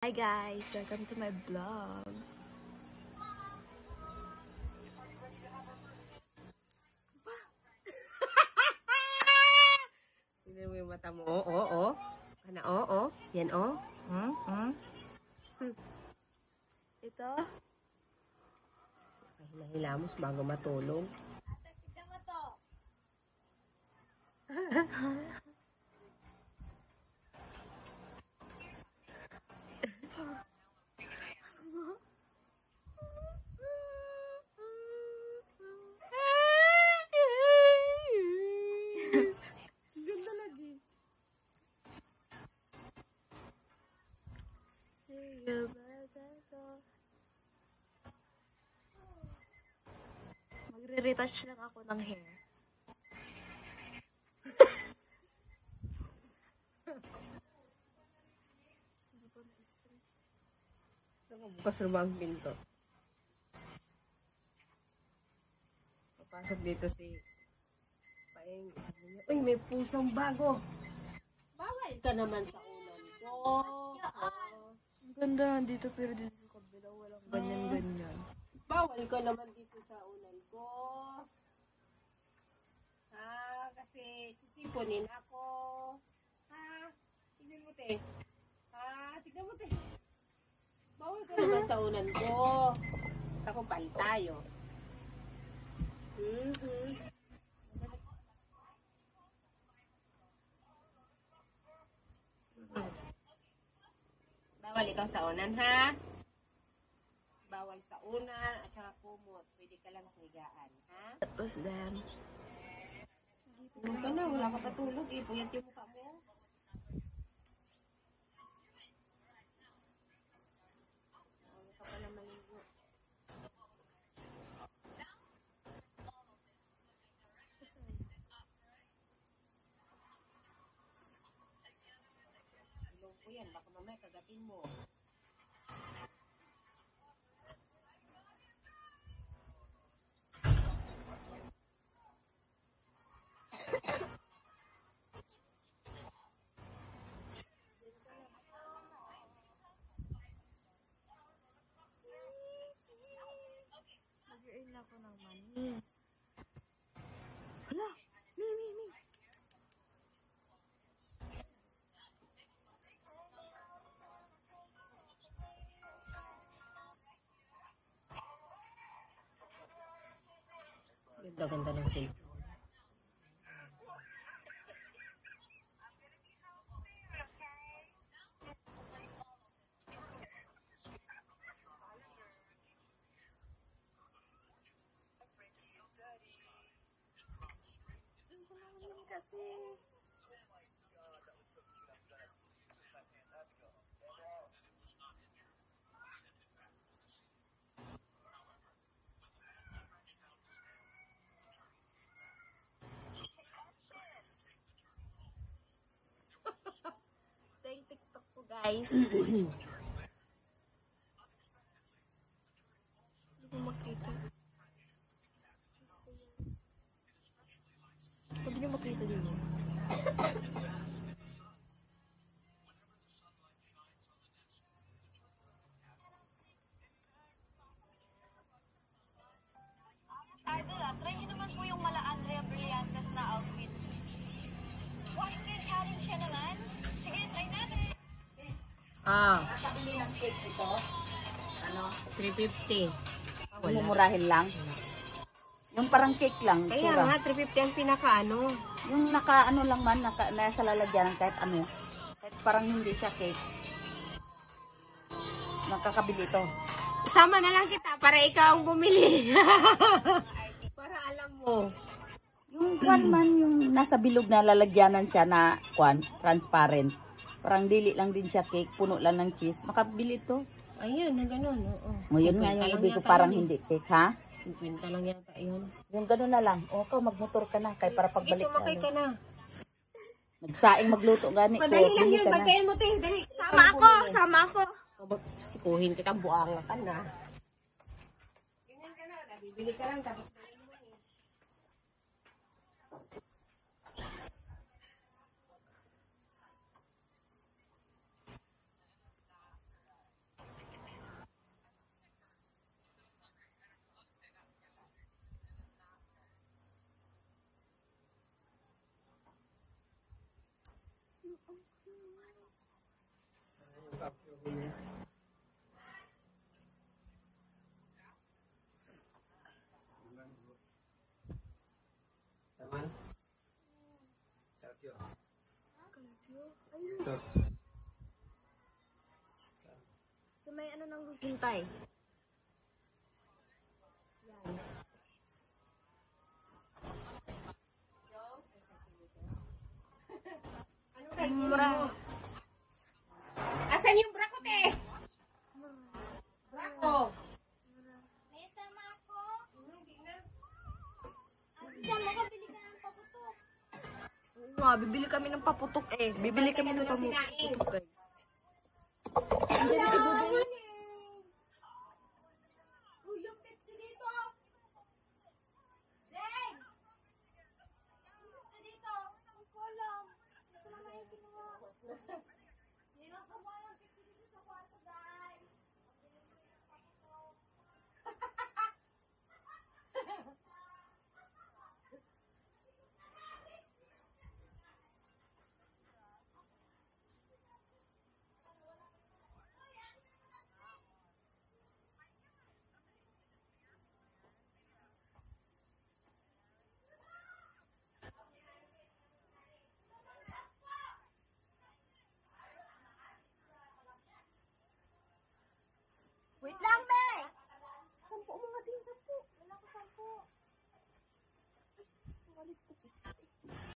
Hi guys, welcome to my vlog. Tignan mo yung mata mo. Oo. Ano, oo. Yan, oh. Ito, Hilamos bago matulog. Tignan mo to. ganda lagi. See you better. Magre-retouch lang ako ng hair. Bukas na ba ang pinto? Papasok dito si Paeng. Uy, may pusong bago. Bawal ka naman sa unan ko. Ang ganda nandito pero dito sa kabila walang ganyan-ganyan. Bawal ka naman dito sa unan ko. Kasi sisiponin ako. Tignan mo, te. Tignan mo, te. Bawal ka naman sa unan ko. Ako tayo. Bawal ikaw sa unan, ha? Bawal sa unan at saka kumot. Pwede ka lang sa higaan, ha? That was them. Tulog ka na, wala ka patulog. Puyat yung mukha mo. Wala ka pala maligo. Tulog ko yan, baka mamaya kagatin mo. Mag-earn ako ng money. Hala! Me. Ganda-ganda ng cellphone. Kasi ito yung TikTok ko guys. Hindi ko makita. Pwede niyo makita dito. Idol, try nyo naman po yung mala Andrea Brillantes na outfit. 1K challenge siya naman. Sige, try natin. Nakabili ng cake ito. Ano? 350. Mumurahin lang. Yung parang cake lang. Kaya tsura. nga, 350 ang pinakaano. Yung naka-ano lang man, nasa lalagyan kahit ano. Kahit parang hindi siya cake. Nakakabili ito. Isama na lang kita para ikaw ang bumili. Para alam mo. Yung kwan man, yung nasa bilog na lalagyanan siya na kwan, transparent. Parang dili lang din siya cake, puno lang ng cheese. Makabili ito. Ayun, na gano'n. Oo. Ngayon nga yung ibig ko parang hindi cake, ha? 50 lang yata yun. Yung gano'n na lang. O, ikaw magmotor ka na, kaya para Sige, pagbalik sumakay ka na. Nagsaing magluto gani ko. Madali lang Bili yun. ka na. Bantayan mo, te. Dali. Sama ako. Sikuhin kita, buanga ka na. Ganyan ka na. Bibili ka lang. Tapos Sa may ano nang gusto. Hintay. Anong kainin mo? Asan yung brako, te? Brako. May sama ako. Sama ka, bili ka ng paputok. Oo nga, bibili kami ng paputok eh. Bibili kami ng paputok. Sinaing.